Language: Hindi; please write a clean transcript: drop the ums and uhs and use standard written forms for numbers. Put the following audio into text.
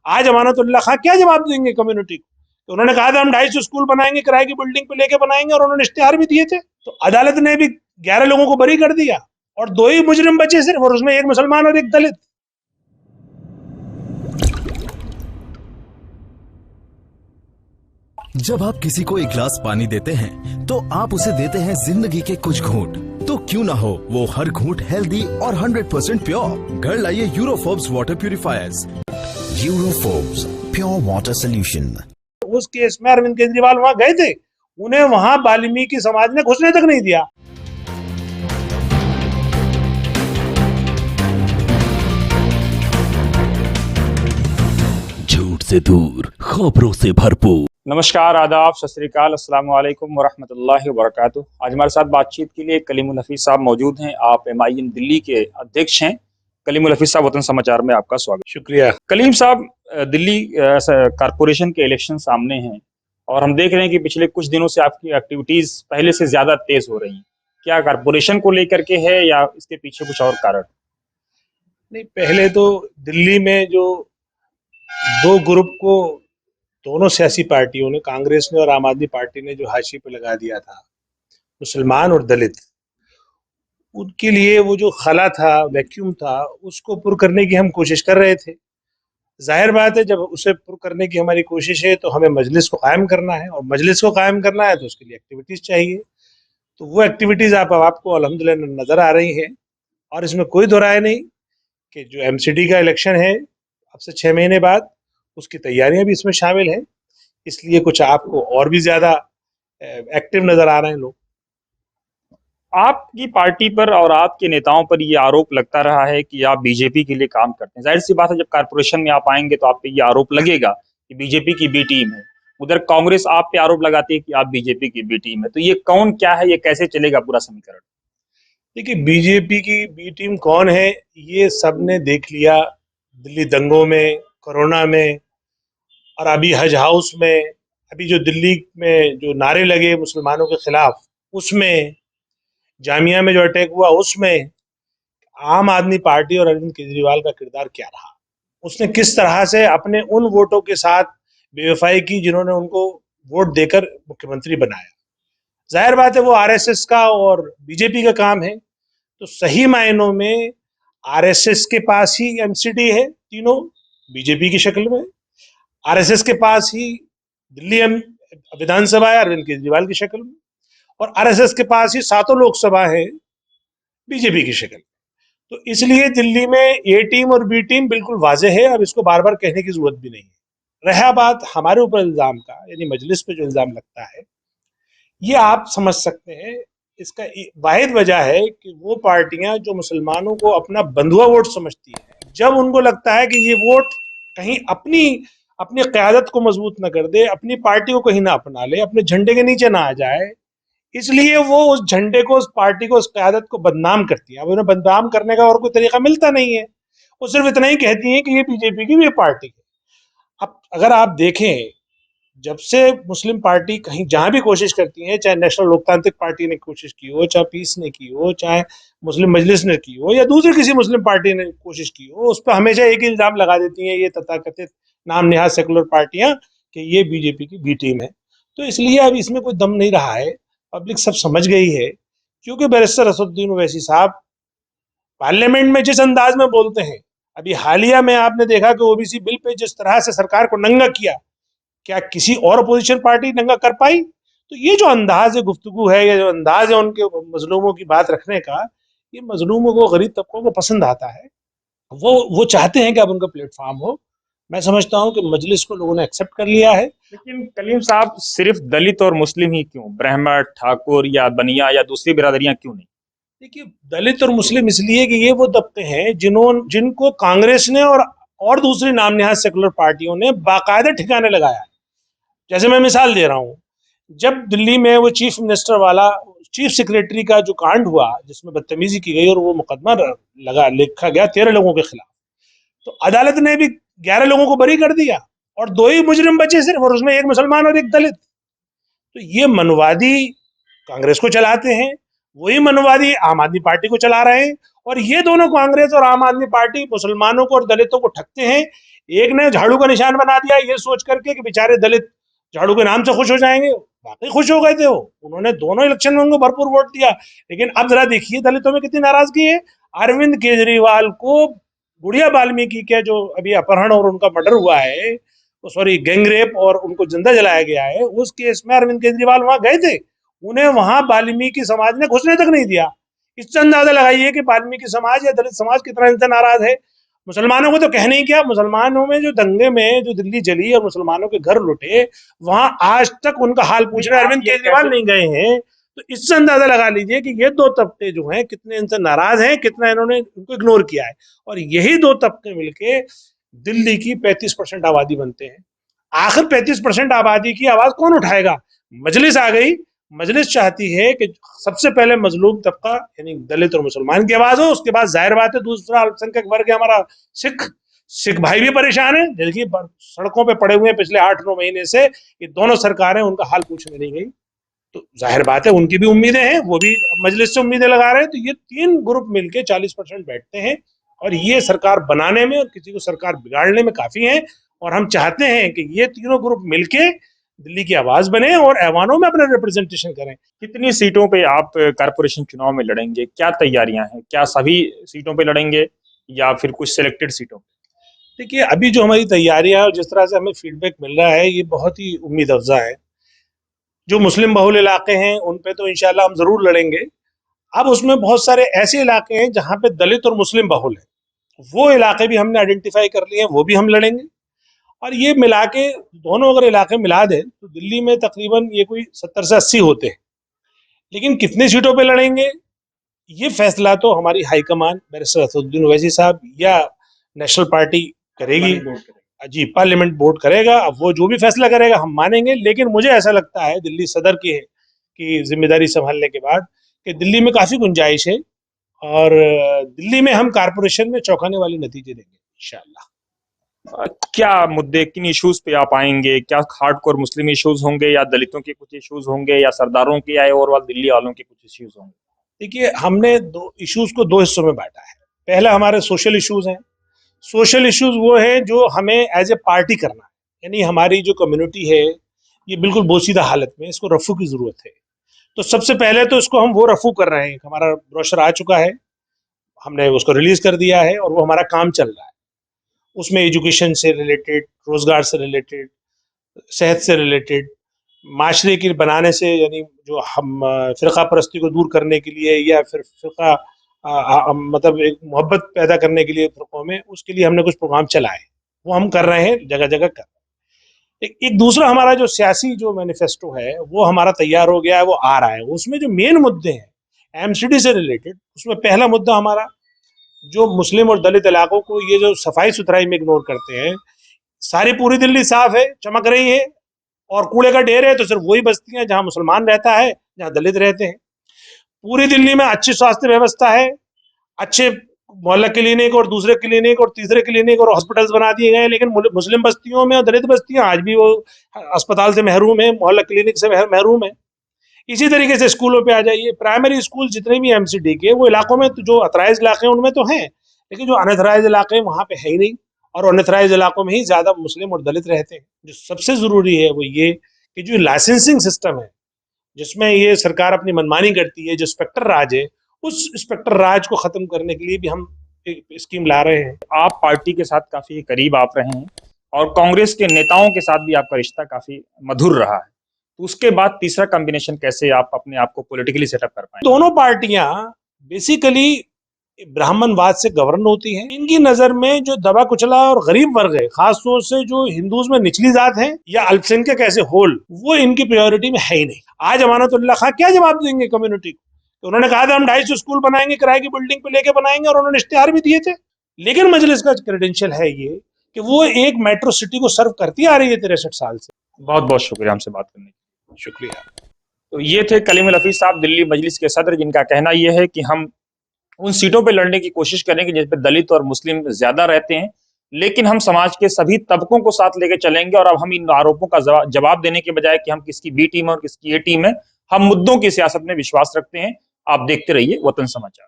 आज अमानतुल्लाह खां क्या जवाब देंगे कम्युनिटी को? तो उन्होंने कहा था हम 250 स्कूल बनाएंगे, किराए की बिल्डिंग पे लेके बनाएंगे, और उन्होंने इश्तिहार भी दिए थे। तो अदालत ने भी 11 लोगों को बरी कर दिया और 2 ही मुजरिम बचे सिर्फ, और उसमें एक मुसलमान और एक दलित। जब आप किसी को एक गिलास पानी देते हैं तो आप उसे देते हैं जिंदगी के कुछ घूंट। तो क्यों ना हो वो हर घूंट हेल्दी और 100% प्योर। घर लाइए यूरोफोब्स वाटर प्यूरिफायर्स। यूरोफोब्स प्योर वाटर सोल्यूशन। उस केस में अरविंद केजरीवाल वहां गए थे, उन्हें वहां वाल्मीकि समाज ने घुसने तक नहीं दिया। झूठ से दूर, खबरों से भरपूर। नमस्कार, आदाब, सत श्री अकाल, अस्सलाम वालेकुम वरहमतुल्लाहि वबरकातुहू। आज हमारे साथ बातचीत के लिए कलीमुल हफीज साहब मौजूद हैं। आप MIM दिल्ली के अध्यक्ष हैं। कलीमुल हफीज साहब, वतन समाचार में आपका स्वागत। शुक्रिया। कलीम साहब, दिल्ली कारपोरेशन के इलेक्शन सामने हैं और हम देख रहे हैं कि पिछले कुछ दिनों से आपकी एक्टिविटीज पहले से ज्यादा तेज हो रही हैं। क्या कारपोरेशन को लेकर के है या इसके पीछे कुछ और कारण? नहीं, पहले तो दिल्ली में जो 2 ग्रुप को दोनों सियासी पार्टियों ने, कांग्रेस ने और आम आदमी पार्टी ने, जो हाशिए पे लगा दिया था, मुसलमान और दलित, उनके लिए वो जो खला था, वैक्यूम था, उसको पुर करने की हम कोशिश कर रहे थे। जाहिर बात है, जब उसे पुर करने की हमारी कोशिश है तो हमें मजलिस को कायम करना है, और मजलिस को कायम करना है तो उसके लिए एक्टिविटीज चाहिए। तो वो एक्टिविटीज आपको अल्हम्दुलिल्लाह नजर आ रही हैं, और इसमें कोई दो राय नहीं कि जो MCD का इलेक्शन है अब से 6 महीने बाद, उसकी तैयारियां भी इसमें शामिल हैं। इसलिए कुछ आपको और भी ज्यादा एक्टिव नजर आ रहे हैं लोग। आपकी पार्टी पर और आपके नेताओं पर ये आरोप लगता रहा है कि आप बीजेपी के लिए काम करते हैं। जाहिर सी बात है, जब कारपोरेशन में आप आएंगे तो आप पे ये आरोप लगेगा कि बीजेपी की बी टीम है। उधर कांग्रेस आप पे आरोप लगाती है कि आप बीजेपी की बी टीम है। तो ये कौन क्या है, ये कैसे चलेगा पूरा समीकरण? देखिए, बीजेपी की बी टीम कौन है ये सबने देख लिया दिल्ली दंगों में, कोरोना में, और अभी हज हाउस में, अभी जो दिल्ली में जो नारे लगे मुसलमानों के खिलाफ उसमें, जामिया में जो अटैक हुआ उसमें, आम आदमी पार्टी और अरविंद केजरीवाल का किरदार क्या रहा। उसने किस तरह से अपने उन वोटों के साथ बेवफाई की जिन्होंने उनको वोट देकर मुख्यमंत्री बनाया। जाहिर बात है वो RSS का और बीजेपी का काम है। तो सही मायनों में RSS के पास ही MCD है, तीनों बीजेपी की शक्ल में। RSS के पास ही दिल्ली विधानसभा है अरविंद केजरीवाल की शक्ल में, और RSS के पास ही 7 लोकसभा है बीजेपी की शक्ल में। तो इसलिए दिल्ली में ए टीम और बी टीम बिल्कुल वाजे है, अब इसको बार बार कहने की जरूरत भी नहीं है। रहा बात हमारे ऊपर इल्जाम का, यानी मजलिस पे जो इल्जाम लगता है, ये आप समझ सकते हैं, इसका वाहिद वजह है कि वो पार्टियां जो मुसलमानों को अपना बंधुआ वोट समझती है, जब उनको लगता है कि ये वोट कहीं अपनी अपनी क़यादत को मजबूत न कर दे, अपनी पार्टी को कहीं ना अपना ले, अपने झंडे के नीचे ना आ जाए, इसलिए वो उस झंडे को, उस पार्टी को, उस क़यादत को बदनाम करती है। अब उन्हें बदनाम करने का और कोई तरीका मिलता नहीं है। वो सिर्फ इतना ही कहती है कि ये बीजेपी की भी पार्टी है। अब अगर आप देखें, जब से मुस्लिम पार्टी कहीं जहां भी कोशिश करती है, चाहे नेशनल लोकतांत्रिक पार्टी ने कोशिश की हो, चाहे पीस ने की हो, चाहे मुस्लिम मजलिस ने की हो, या दूसरी किसी मुस्लिम पार्टी ने कोशिश की हो, उस पर हमेशा एक ही इल्जाम लगा देती हैं ये तथाकथित नाम निहाद सेकुलर पार्टियां कि ये बीजेपी की बी टीम है। तो इसलिए अब इसमें कोई दम नहीं रहा है, पब्लिक सब समझ गई है। क्योंकि बैरिस्टर असदुद्दीन ओवैसी साहब पार्लियामेंट में जिस अंदाज में बोलते हैं, अभी हालिया में आपने देखा कि OBC बिल पे जिस तरह से सरकार को नंगा किया, क्या किसी और अपोजिशन पार्टी नंगा कर पाई? तो ये जो अंदाज है गुफ्तगू है, या जो अंदाज है उनके मजलूमों की बात रखने का, ये मजलूमों को, गरीब तबकों को पसंद आता है। वो चाहते हैं कि अब उनका प्लेटफॉर्म हो। मैं समझता हूं कि मजलिस को लोगों ने एक्सेप्ट कर लिया है। लेकिन कलीम साहब, सिर्फ दलित और मुस्लिम ही क्यों? ब्राह्मण, ठाकुर या बनिया या दूसरी बिरादरियां क्यों नहीं? देखिए, दलित और मुस्लिम इसलिए कि ये वो तबके हैं जिनको कांग्रेस ने और दूसरी नाम निहाद सेकुलर पार्टियों ने बाकायदा ठिकाने लगाया है। जैसे मैं मिसाल दे रहा हूँ, जब दिल्ली में वो चीफ मिनिस्टर वाला, चीफ सेक्रेटरी का जो कांड हुआ, जिसमें बदतमीजी की गई और वो मुकदमा लिखा गया 13 लोगों के खिलाफ, तो अदालत ने भी 11 लोगों को बरी कर दिया और 2 ही मुजरिम बचे सिर्फ, और उसमें एक मुसलमान और एक दलित। तो ये मनवादी कांग्रेस को चलाते हैं, वही मनवादी आम आदमी पार्टी को चला रहे हैं, और ये दोनों, कांग्रेस और आम आदमी पार्टी, मुसलमानों को और दलितों को ठगते हैं। एक ने झाड़ू का निशान बना दिया ये सोच करके कि बेचारे दलित झाड़ू के नाम से खुश हो जाएंगे, वाकई खुश हो गए थे वो, उन्होंने दोनों इलेक्शन में उनको भरपूर वोट दिया। लेकिन अब जरा देखिए दलितों में कितनी नाराजगी है। अरविंद केजरीवाल को गुड़िया वाल्मीकि के जो अभी अपहरण और उनका मर्डर हुआ है, सॉरी गैंगरेप, और उनको जिंदा जलाया गया है, उस केस में अरविंद केजरीवाल वहां गए थे, उन्हें वहां वाल्मीकि समाज ने घुसने तक नहीं दिया। इससे अंदाजा लगाइए कि वाल्मीकि समाज या दलित समाज कितना इनसे नाराज है। मुसलमानों को तो कहने ही क्या, मुसलमानों में जो दंगे में जो दिल्ली जली और मुसलमानों के घर लुटे, वहां आज तक उनका हाल पूछने अरविंद केजरीवाल नहीं गए हैं। तो इससे अंदाजा लगा लीजिए कि ये दो तबके जो हैं कितने इनसे नाराज हैं, कितना इन्होंने इनको इग्नोर किया है। और यही दो तबके मिलके दिल्ली की 35% आबादी बनते हैं। आखिर 35% आबादी की आवाज कौन उठाएगा? मजलिस आ गई। मजलिस चाहती है कि सबसे पहले मजलूम तबका यानी दलित और मुसलमान की आवाज हो, उसके बाद जाहिर बात है दूसरा अल्पसंख्यक वर्ग है हमारा सिख। सिख भाई भी परेशान है, देखिए सड़कों पे पड़े हुए हैं पिछले 8-9 महीने से। ये दोनों सरकारें उनका हाल पूछने नहीं गई, तो जाहिर बात है उनकी भी उम्मीदें हैं, वो भी मजलिस से उम्मीदें लगा रहे हैं। तो ये तीन ग्रुप मिलके 40% बैठते हैं और ये सरकार बनाने में और किसी को सरकार बिगाड़ने में काफी है। और हम चाहते हैं कि ये तीनों ग्रुप मिलके दिल्ली की आवाज बने और ऐवानों में अपना रिप्रेजेंटेशन करें। कितनी सीटों पे आप कारपोरेशन चुनाव में लड़ेंगे, क्या तैयारियां हैं, क्या सभी सीटों पे लड़ेंगे या फिर कुछ सिलेक्टेड सीटों पे? देखिए अभी जो हमारी तैयारियां और जिस तरह से हमें फीडबैक मिल रहा है ये बहुत ही उम्मीद अफजा है। जो मुस्लिम बहुल इलाके हैं उन पे तो इंशाल्लाह हम जरूर लड़ेंगे। अब उसमें बहुत सारे ऐसे इलाके हैं जहां पे दलित और मुस्लिम बहुल है, वो इलाके भी हमने आइडेंटिफाई कर लिए हैं, वो भी हम लड़ेंगे। और ये मिला के दोनों अगर इलाके मिला दें तो दिल्ली में तकरीबन ये कोई 70 से 80 होते हैं। लेकिन कितने सीटों पे लड़ेंगे ये फैसला तो हमारी हाईकमान बैरिस्टर असदुद्दीन ओवैसी साहब या नेशनल पार्टी करेगी। जी पार्लियामेंट बोर्ड करेगा। अब वो जो भी फैसला करेगा हम मानेंगे। लेकिन मुझे ऐसा लगता है दिल्ली सदर की जिम्मेदारी संभालने के बाद कि दिल्ली में काफी गुंजाइश है और दिल्ली में हम कारपोरेशन में चौंकाने वाले नतीजे देंगे इंशाल्लाह। क्या मुद्दे, किन इश्यूज पे आप आएंगे? क्या हार्डकोर मुस्लिम इश्यूज होंगे या दलितों के कुछ इश्यूज होंगे या सरदारों के या ओवरऑल दिल्ली वालों के कुछ इश्यूज होंगे? देखिए हमने दो इश्यूज को दो हिस्सों में बांटा है। पहला हमारे सोशल इश्यूज हैं। सोशल इश्यूज वो है जो हमें एज ए पार्टी करना है, यानी हमारी जो कम्युनिटी है ये बिल्कुल बोसीदा हालत में, इसको रफू की जरूरत है। तो सबसे पहले तो इसको हम वो रफू कर रहे हैं। हमारा ब्रोशर आ चुका है, हमने उसको रिलीज कर दिया है और वो हमारा काम चल रहा है। उसमें एजुकेशन से रिलेटेड, रोजगार से रिलेटेड, सेहत से रिलेटेड, माशरे की बनाने से, यानी जो हम फिरका परस्ती को दूर करने के लिए या फिर फिरका मतलब एक मोहब्बत पैदा करने के लिए फिरकों में, उसके लिए हमने कुछ प्रोग्राम चलाए, वो हम कर रहे हैं, जगह जगह कर रहे हैं। एक दूसरा हमारा जो सियासी जो मैनिफेस्टो है वो हमारा तैयार हो गया है, वो आ रहा है। उसमें जो मेन मुद्दे हैं एमसीडी से रिलेटेड, उसमें पहला मुद्दा हमारा जो मुस्लिम और दलित इलाकों को ये जो सफाई सुथराई में इग्नोर करते हैं। सारी पूरी दिल्ली साफ है, चमक रही है, और कूड़े का ढेर है तो सिर्फ वही बस्तियां जहां मुसलमान रहता है, जहां दलित रहते हैं। पूरी दिल्ली में अच्छी स्वास्थ्य व्यवस्था है, अच्छे मोहल्ला क्लिनिक और दूसरे क्लिनिक और तीसरे क्लिनिक और हॉस्पिटल्स बना दिए गए हैं। लेकिन मुस्लिम बस्तियों में और दलित बस्तियां आज भी वो अस्पताल से महरूम है, मोहल्ला क्लिनिक से महरूम है। इसी तरीके से स्कूलों पे आ जाइए, प्राइमरी स्कूल जितने भी एमसीडी के वो इलाकों में तो जो अथराइज इलाके हैं उनमें तो हैं, लेकिन जो अनअथराइज इलाके हैं वहां पे है ही नहीं। और अनअथराइज इलाकों में ही ज्यादा मुस्लिम और दलित रहते हैं। जो सबसे जरूरी है वो ये कि जो लाइसेंसिंग सिस्टम है जिसमें ये सरकार अपनी मनमानी करती है, जो स्पेक्टर राज है, उस स्पेक्टर राज को खत्म करने के लिए भी हम एक स्कीम ला रहे हैं। आप पार्टी के साथ काफी करीब आप रहे हैं और कांग्रेस के नेताओं के साथ भी आपका रिश्ता काफी मधुर रहा है, तो उसके बाद तीसरा कॉम्बिनेशन कैसे आप अपने आप को पॉलिटिकली सेटअप कर पाए? दोनों पार्टियां बेसिकली ब्राह्मणवाद से गवर्न होती हैं। इनकी नजर में जो दबा कुचला और गरीब वर्ग है, खासतौर से जो हिंदूज में निचली जात है या अल्पसंख्यक ऐसे होल, वो इनकी प्रायोरिटी में है ही नहीं। आज अमानतुल्लाह खां क्या जवाब देंगे कम्युनिटी को? तो उन्होंने कहा था हम 250 स्कूल बनाएंगे, किराए की बिल्डिंग पे लेके बनाएंगे, और उन्होंने इश्तेहार भी दिए थे। लेकिन मजलिस का क्रेडेंशियल है ये कि वो एक मेट्रो सिटी को सर्व करती आ रही है 63 साल से। बहुत बहुत शुक्रिया हमसे बात करने के लिए। शुक्रिया। तो ये थे कलीमुल हफीज साहब, दिल्ली मजलिस के सदर, जिनका कहना यह है कि हम उन सीटों पे लड़ने की कोशिश करेंगे जिस पे दलित और मुस्लिम ज्यादा रहते हैं, लेकिन हम समाज के सभी तबकों को साथ लेकर चलेंगे। और अब हम इन आरोपों का जवाब देने के बजाय कि हम किसकी बी टीम है और किसकी ए टीम है, हम मुद्दों की सियासत में विश्वास रखते हैं। आप देखते रहिए वतन समाचार।